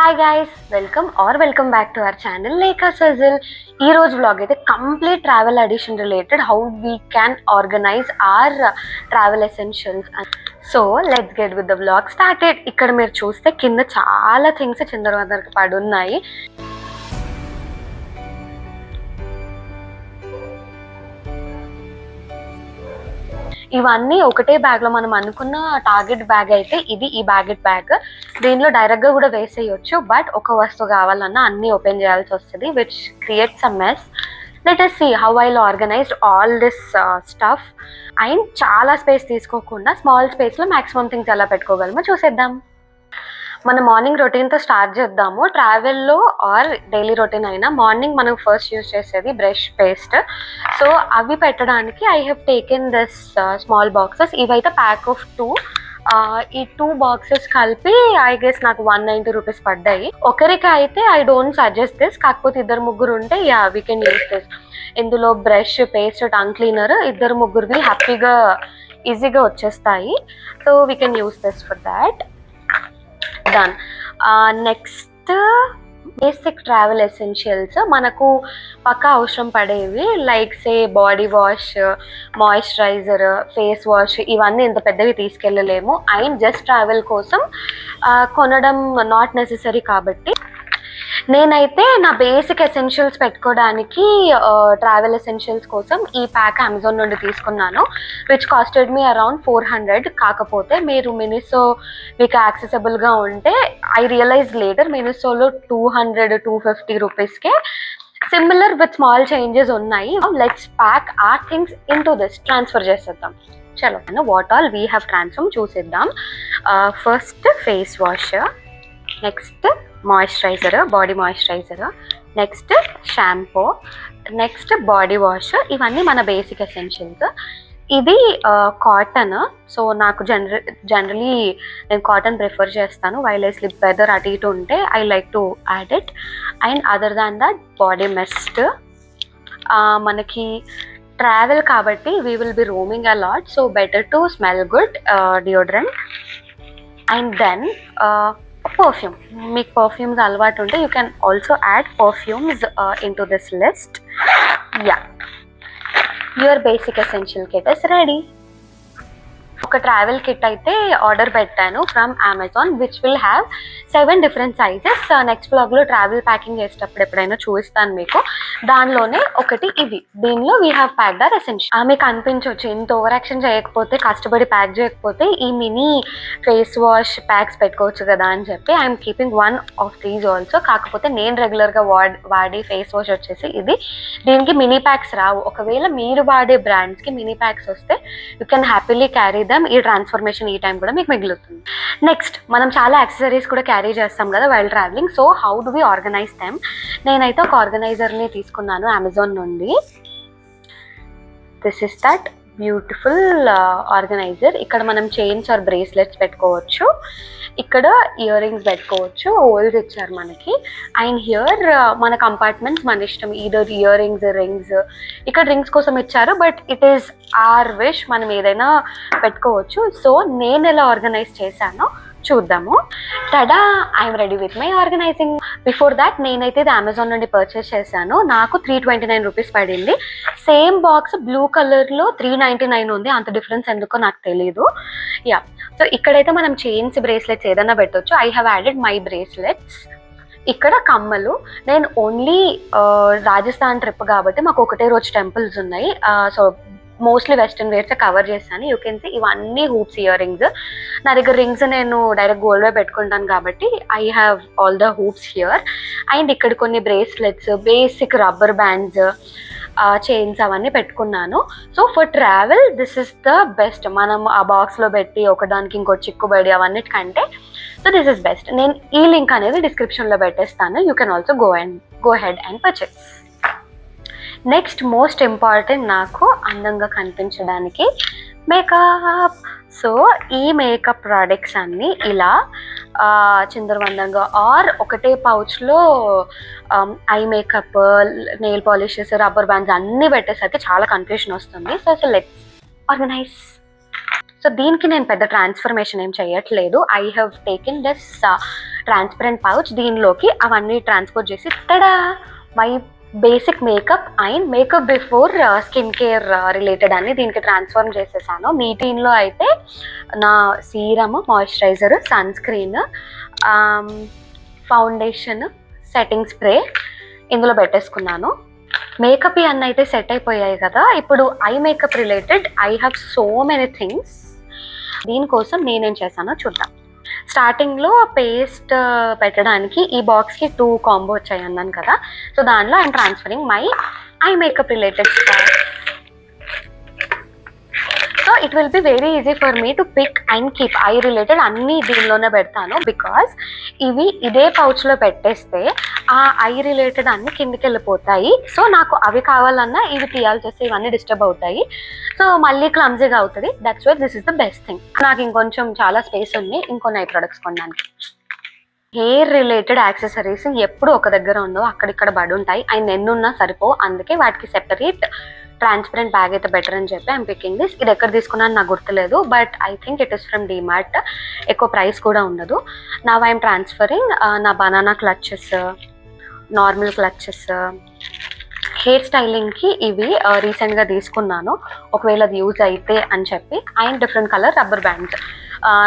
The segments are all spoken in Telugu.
Hi guys, welcome back to our channel Lekha Sajil. ఈ రోజు వ్లాగ్ అయితే complete travel edition related, how we can organise our travel essentials. So let's get with the vlog started. ఇక్కడ మీరు చూస్తే కింద చాలా థింగ్స్ చిందరవందరకి పడి ఉన్నాయి. ఇవన్నీ ఒకటే బ్యాగ్ లో మనం అనుకున్న టార్గెట్ బ్యాగ్ అయితే ఇది. ఈ బ్యాగ్ దీనిలో డైరెక్ట్ గా కూడా వేసేయచ్చు, బట్ ఒక వస్తువు కావాలన్నా అన్ని ఓపెన్ చేయాల్సి వస్తుంది, which creates a mess. Let us see how I'll organize all this stuff. And చాలా స్పేస్ తీసుకోకుండా స్మాల్ స్పేస్ లో మాక్సిమం థింగ్స్ ఎలా పెట్టుకోగలమో చూసేద్దాం. మన మార్నింగ్ రొటీన్తో స్టార్ట్ చేద్దాము. ట్రావెల్లో ఆర్ డైలీ రొటీన్ అయినా మార్నింగ్ మనం ఫస్ట్ యూజ్ చేసేది బ్రష్, పేస్ట్. సో అవి పెట్టడానికి I have taken this small boxes. ఇవైతే ప్యాక్ ఆఫ్ 2. ఈ 2 బాక్సెస్ కలిపి ఐ గెస్ నాకు 190 రూపీస్ పడ్డాయి. ఒకరికి అయితే ఐ డోంట్ సజెస్ట్ దిస్, కాకపోతే 2-3 ఉంటే yeah we can use this. ఇందులో బ్రష్, పేస్ట్, టంగ్ క్లీనర్ 2-3వి హ్యాపీగా ఈజీగా వచ్చేస్తాయి. So we can use this for that. Done. Next basic travel essentials మనకు పక్కా అవసరం పడేవి, like say body wash, moisturiser, face wash. ఇవన్నీ ఇంత పెద్దవి తీసుకెళ్ళలేము. అండ్ జస్ట్ ట్రావెల్ కోసం కొనడం నాట్ నెసెసరీ. కాబట్టి నేనైతే నా బేసిక్ ఎసెన్షియల్స్ పెట్టుకోవడానికి ట్రావెల్ ఎసెన్షియల్స్ కోసం ఈ ప్యాక్ అమెజాన్ నుండి తీసుకున్నాను, విచ్ కాస్టెడ్ మీ అరౌండ్ 400. కాకపోతే మీరు మినిసో మీకు యాక్సెసిబుల్గా ఉంటే ఐ రియలైజ్ లేటర్ మినిసోలో 200-250 రూపీస్కే సిమిలర్ విత్ స్మాల్ చేంజెస్ ఉన్నాయి. Let's pack our things into this. Transfer చేసేద్దాం. చలో, what all we have transfer చూసేద్దాం. First face wash, next moisturiser, body moisturiser, next shampoo, next body wash. ఇవన్నీ మన బేసిక్ ఎసెన్షియల్స్. ఇది కాటన్. సో నాకు జనరలీ నేను కాటన్ ప్రిఫర్ చేస్తాను. వైల్ ఐ స్లిప్ వెదర్ అటు ఇటు ఉంటే I like to add it. And other than that body mist. మనకి ట్రావెల్ కాబట్టి we will be roaming a lot, so better to smell good deodorant. And then perfume. మీకు పర్ఫ్యూమ్స్ అలవాటు ఉంటే you can also add perfumes into this list. Yeah, your basic essential kit is ready. ఒక ట్రావెల్ కిట్ అయితే ఆర్డర్ పెట్టాను from Amazon, which will have 7 different sizes. Next బ్లాగ్లో ట్రావెల్ ప్యాకింగ్ చేసేటప్పుడు ఎప్పుడైనా చూపిస్తాను మీకు. దానిలోనే ఒకటి ఇది. దీనిలో we have packed our essential. మీకు అనిపించవచ్చు ఇంత ఓవర్ యాక్షన్ చేయకపోతే, కష్టపడి ప్యాక్ చేయకపోతే ఈ మినీ ఫేస్ వాష్ ప్యాక్స్ పెట్టుకోవచ్చు కదా అని చెప్పి I'm keeping 1 of these also. కాకపోతే నేను రెగ్యులర్గా వాడే ఫేస్ వాష్ వచ్చేసి ఇది. దీనికి మినీ ప్యాక్స్ రావు. ఒకవేళ మీరు వాడే బ్రాండ్స్కి మినీ ప్యాక్స్ వస్తే you can happily carry them. ఈ ట్రాన్స్ఫర్మేషన్ ఈ టైం కూడా మీకు మిగులుతుంది. నెక్స్ట్ మనం చాలా యాక్సెసరీస్ కూడా క్యారీ చేస్తాం కదా while travelling. So how do we organise them? నేనైతే ఒక ఆర్గనైజర్ని తీసుకున్నాను అమెజాన్ నుండి. This is that beautiful organiser. ఇక్కడ మనం చైన్స్ ఆర్ బ్రేస్లెట్స్ పెట్టుకోవచ్చు, ఇక్కడ ఇయర్ రింగ్స్ పెట్టుకోవచ్చు, హోల్స్ ఇచ్చారు మనకి. అండ్ హియర్ మన కంపార్ట్మెంట్స్ మన ఇష్టం, ఈదర్ ఇయర్ రింగ్స్. ఇక్కడ రింగ్స్ కోసం ఇచ్చారు, but it is your wish, మనం ఏదైనా పెట్టుకోవచ్చు. సో నేను ఎలా ఆర్గనైజ్ చేశానో చూద్దాము. Tada, I'm ready with my organising. Before that నేనైతే ఇది అమెజాన్ నుండి పర్చేస్ చేశాను. నాకు 329 రూపీస్ పడింది. సేమ్ బాక్స్ బ్లూ కలర్లో 399 ఉంది. అంత డిఫరెన్స్ ఎందుకో నాకు తెలీదు. యా, సో ఇక్కడైతే మనం చైన్స్, బ్రేస్లెట్స్ ఏదైనా పెట్టవచ్చు. I have added my bracelets. ఇక్కడ కమ్మలు. నేను ఓన్లీ రాజస్థాన్ ట్రిప్ కాబట్టి మాకు ఒకటే రోజు టెంపుల్స్ ఉన్నాయి. So mostly western wears cover చేశాను. యూ కెన్ సీ ఇవన్నీ హూప్స్, ఇయర్ రింగ్స్. నా దగ్గర రింగ్స్ నేను డైరెక్ట్ గోల్డ్ వే పెట్టుకుంటాను కాబట్టి I have all the hoops here. And ఇక్కడ కొన్ని bracelets, basic rubber bands, chains అవన్నీ పెట్టుకున్నాను. So for travel this is the best. మనం ఆ బాక్స్లో పెట్టి ఒకదానికి ఇంకో చిక్కుబడి అవన్నిటికంటే సో దిస్ ఇస్ బెస్ట్. నేను ఈ లింక్ అనేది డిస్క్రిప్షన్లో పెట్టేస్తాను. You can also go ahead and purchase. Next most important, నాకు అందంగా కనిపించడానికి మేకప్. సో ఈ మేకప్ ప్రోడక్ట్స్ అన్నీ ఇలా చిందరవందరగా ఆర్ ఒకటే పౌచ్లో eye makeup, nail polishes, rubber bands అన్నీ పెట్టేసరికి చాలా కన్ఫ్యూషన్ వస్తుంది. So let's organise. సో దీనికి నేను పెద్ద ట్రాన్స్ఫర్మేషన్ ఏం చేయట్లేదు. I have taken this transparent pouch, దీనిలోకి అవన్నీ ట్రాన్స్పోర్ట్ చేసి tada my basic makeup and makeup before skin care related అన్ని దీనికి ట్రాన్స్ఫార్మ్ చేసేసాను. మీ దీనిలో అయితే నా serum, moisturiser, sunscreen, foundation, setting spray ఇందులో పెట్టేసుకున్నాను. మేకప్ అన్నీ అయితే సెట్ అయిపోయాయి కదా. ఇప్పుడు eye makeup related I have so many things. దీనికోసం నేనేం చేశానో చూద్దాం. స్టార్టింగ్లో పేస్ట్ పెట్టడానికి ఈ బాక్స్కి 2 కాంబో వచ్చాయి అన్నాను కదా. సో దానిలో I'm transferring my eye makeup related stuff. So it will be very easy for me to pick and keep. Eye related అన్నీ దీనిలోనే పెడతాను బికాస్ ఇవి ఇదే పౌచ్లో పెట్టేస్తే ఆ ఐ రిలేటెడ్ అన్ని కిందికి వెళ్ళిపోతాయి. సో నాకు అవి కావాలన్నా ఇవి తీయాల్సి వస్తే ఇవన్నీ డిస్టర్బ్ అవుతాయి. సో మళ్ళీ క్లమ్జీగా అవుతుంది. That's why this is the best thing. నాకు ఇంకొంచెం చాలా స్పేస్ ఉంది ఇంకొన్ని ఐ ప్రొడక్ట్స్ కొనడానికి. హెయిర్ రిలేటెడ్ యాక్సెసరీస్ ఎప్పుడు ఒక దగ్గర ఉండవు, అక్కడిక్కడ పడి ఉంటాయి. అండ్ ఎన్నున్నా సరిపో, అందుకే వాటికి సెపరేట్ ట్రాన్స్పరెంట్ బ్యాగ్ అయితే బెటర్ అని చెప్పి ఐమ్ పికింగ్ దిస్. ఇది ఎక్కడ తీసుకున్నాను నాకు గుర్తులేదు, but I think it is from DMart. ఎక్కువ ప్రైస్ కూడా ఉండదు. నా ఐఎమ్ ట్రాన్స్ఫరింగ్ నా banana clutches, normal clutches, hair స్టైలింగ్కి ఇవి రీసెంట్గా తీసుకున్నాను ఒకవేళ అది యూజ్ అయితే అని చెప్పి. And different colour rubber bands.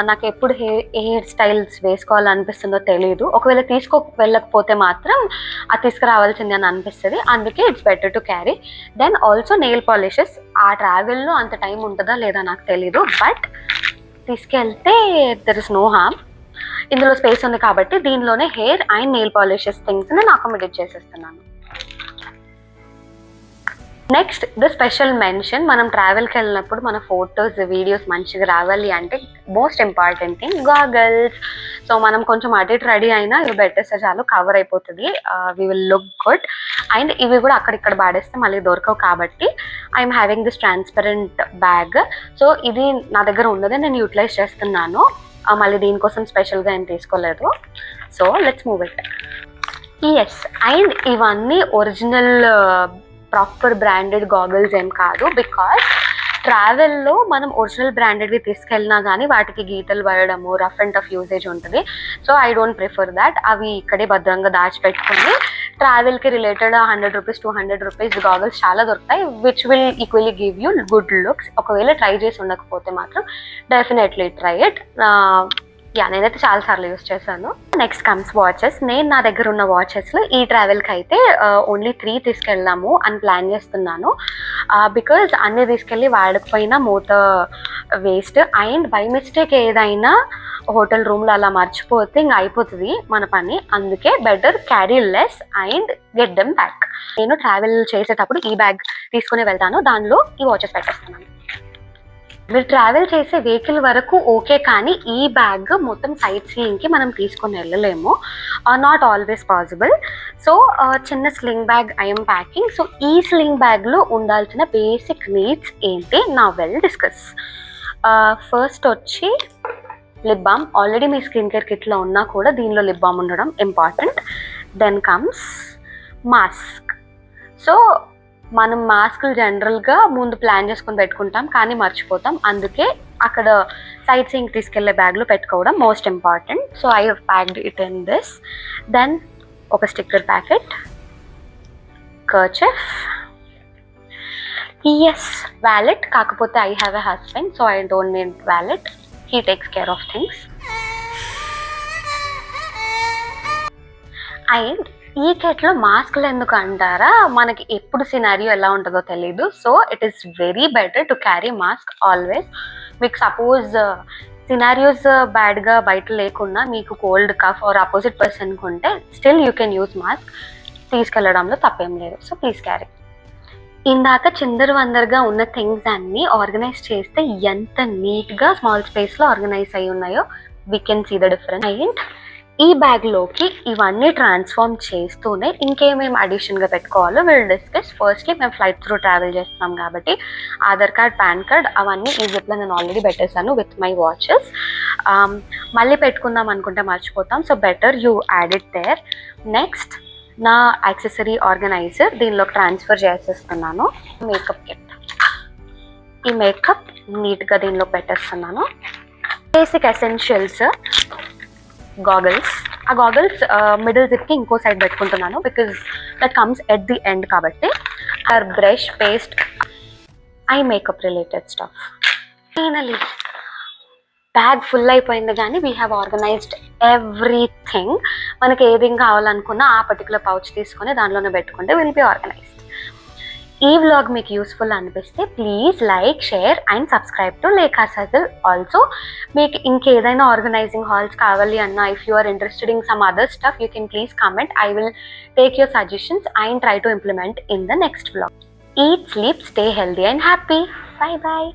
నాకు ఎప్పుడు హెయిర్ స్టైల్స్ వేసుకోవాలనిపిస్తుందో తెలియదు. ఒకవేళ వెళ్ళకపోతే మాత్రం అది తీసుకురావాల్సింది అని అనిపిస్తుంది. అందుకే it's better to carry. Then also nail polishes. ఆ ట్రావెల్లో అంత టైం ఉంటుందా లేదా నాకు తెలీదు, బట్ తీసుకెళ్తే దెర్ ఇస్ నో హార్మ్. ఇందులో స్పేస్ ఉంది కాబట్టి దీనిలోనే హెయిర్ అండ్ నెయిల్ పాలిషెస్ థింగ్స్ని నేను అకామిడేట్ చేసేస్తున్నాను. Next the special mention. మనం ట్రావెల్కి వెళ్ళినప్పుడు మన ఫొటోస్, వీడియోస్ మంచిగా రావాలి అంటే most important thing goggles. So మనం కొంచెం అటు ఇటు రెడీ అయినా ఇవి పెట్టేస్తే చాలు, కవర్ అయిపోతుంది. We will look good. And ఇవి కూడా అక్కడిక్కడ పాడేస్తే మళ్ళీ దొరకవు కాబట్టి I'm having this transparent bag. So ఇది నా దగ్గర ఉన్నదే నేను యూటిలైజ్ చేస్తున్నాను. మళ్ళీ దీనికోసం స్పెషల్గా ఏం తీసుకోలేదు. So let's move it. Yes, and ఇవన్నీ ఒరిజినల్ ప్రాపర్ బ్రాండెడ్ గాగల్స్ ఏం కాదు. బికాస్ ట్రావెల్లో మనం ఒరిజినల్ బ్రాండెడ్వి తీసుకెళ్ళినా కానీ వాటికి గీతలు పడడము, రఫ్ అండ్ టఫ్ యూసేజ్ ఉంటుంది. So I don't prefer that. అవి ఇక్కడే భద్రంగా దాచిపెట్టుకుని ట్రావెల్కి రిలేటెడ్ 100 రూపీస్ 200 రూపీస్ గాగల్స్ చాలా దొరుకుతాయి, which will equally give you good looks. ఒకవేళ ట్రై చేసి ఉండకపోతే మాత్రం డెఫినెట్లీ ట్రై ఇట్. నేనైతే చాలాసార్లు యూస్ చేశాను. Next comes watches. నేను నా దగ్గర ఉన్న వాచెస్లో ఈ ట్రావెల్కి అయితే ఓన్లీ 3 తీసుకెళ్దాము అని ప్లాన్ చేస్తున్నాను. బికాజ్ అన్నీ తీసుకెళ్ళి వాడకపోయినా మూత వేస్ట్. అండ్ బై మిస్టేక్ ఏదైనా హోటల్ రూమ్లో అలా మర్చిపోతే ఇంకా అయిపోతుంది మన పని. అందుకే better carry less and get them back. నేను ట్రావెల్ చేసేటప్పుడు ఈ బ్యాగ్ తీసుకుని వెళ్తాను, దానిలో ఈ వాచెస్ పెట్టేస్తున్నాను. మీరు ట్రావెల్ చేసే వెహికల్ వరకు ఓకే, కానీ ఈ బ్యాగ్ మొత్తం సైట్ సీయింగ్కి మనం తీసుకొని వెళ్ళలేము. Not always possible. సో చిన్న sling bag I'm packing. So ఈ స్లింగ్ బ్యాగ్లో ఉండాల్సిన బేసిక్ నీడ్స్ ఏంటి నా వెల్ డిస్కస్. ఫస్ట్ వచ్చి లిప్ బామ్. ఆల్రెడీ మీ స్కిన్ కేర్ కిట్లో ఉన్నా కూడా దీనిలో లిప్ బామ్ ఉండడం important. Then comes mask. So మనం మాస్కులు జనరల్గా ముందు ప్లాన్ చేసుకొని పెట్టుకుంటాం కానీ మర్చిపోతాం. అందుకే అక్కడ సైట్ సీయింగ్ తీసుకెళ్లే బ్యాగ్లో పెట్టుకోవడం most important. So I have packed it in this. Then ఒక స్టిక్కర్ ప్యాకెట్, కర్చీఫ్, వ్యాలెట్. కాకపోతే I have a husband, so I don't need wallet. He takes care of things. And ఈ కెట్లో మాస్క్లు ఎందుకు అంటారా, మనకి ఎప్పుడు సినారియో ఎలా ఉంటుందో తెలీదు. So it is very better to carry mask always. మీకు సపోజ్ సినారియోస్ బ్యాడ్గా బయట లేకున్నా మీకు కోల్డ్, కఫ్ ఆర్ అపోజిట్ పర్సన్కి ఉంటే still you can use mask. తీసుకెళ్లడంలో తప్పేం లేదు. So please carry. ఇందాక చిందరు వందరుగా ఉన్న థింగ్స్ అన్నీ ఆర్గనైజ్ చేస్తే ఎంత నీట్గా స్మాల్ స్పేస్లో ఆర్గనైజ్ అయి ఉన్నాయో we can see the difference. And ఈ బ్యాగ్లోకి ఇవన్నీ ట్రాన్స్ఫార్మ్ చేస్తూనే ఇంకేమేమి అడిషన్గా పెట్టుకోవాలో విల్ డిస్కస్. ఫస్ట్లీ మేము ఫ్లైట్ త్రూ ట్రావెల్ చేస్తున్నాం కాబట్టి ఆధార్ కార్డ్, పాన్ కార్డ్ అవన్నీ ఈ జిప్లో నేను ఆల్రెడీ పెట్టేశాను విత్ మై వాచెస్. మళ్ళీ పెట్టుకుందాం అనుకుంటే మర్చిపోతాం. So better you add it there. Next నా యాక్సెసరీ ఆర్గనైజర్ దీనిలోకి ట్రాన్స్ఫర్ చేసేస్తున్నాను. Makeup kit. ఈ మేకప్ నీట్గా దీనిలో పెట్టేస్తున్నాను. బేసిక్ ఎసెన్షియల్స్, goggles, ఆ గాగల్స్ మిడిల్ జిప్కి ఇంకో సైడ్ పెట్టుకుంటున్నాను because that comes at the end కాబట్టి. Or brush, paste, eye makeup related stuff. Finally bag full అయిపోయింది కానీ వీ హ్యావ్ ఆర్గనైజ్డ్ ఎవ్రీథింగ్. మనకి ఏదేం కావాలనుకున్నా ఆ పర్టికులర్ పౌచ్ తీసుకొని దానిలోనే పెట్టుకుంటే విల్ బి ఆర్గనైజ్డ్. ఈ వ్లాగ్ మీకు యూస్ఫుల్ అనిపిస్తే please like, share and subscribe to Lekha's hustle. Also మీకు ఇంకేదైనా ఆర్గనైజింగ్ హాల్స్ కావాలి అన్నా, if you are interested in some other stuff, you can please comment. I will take your suggestions and try to implement in the next vlog. Eat, sleep, stay healthy and happy. Bye bye.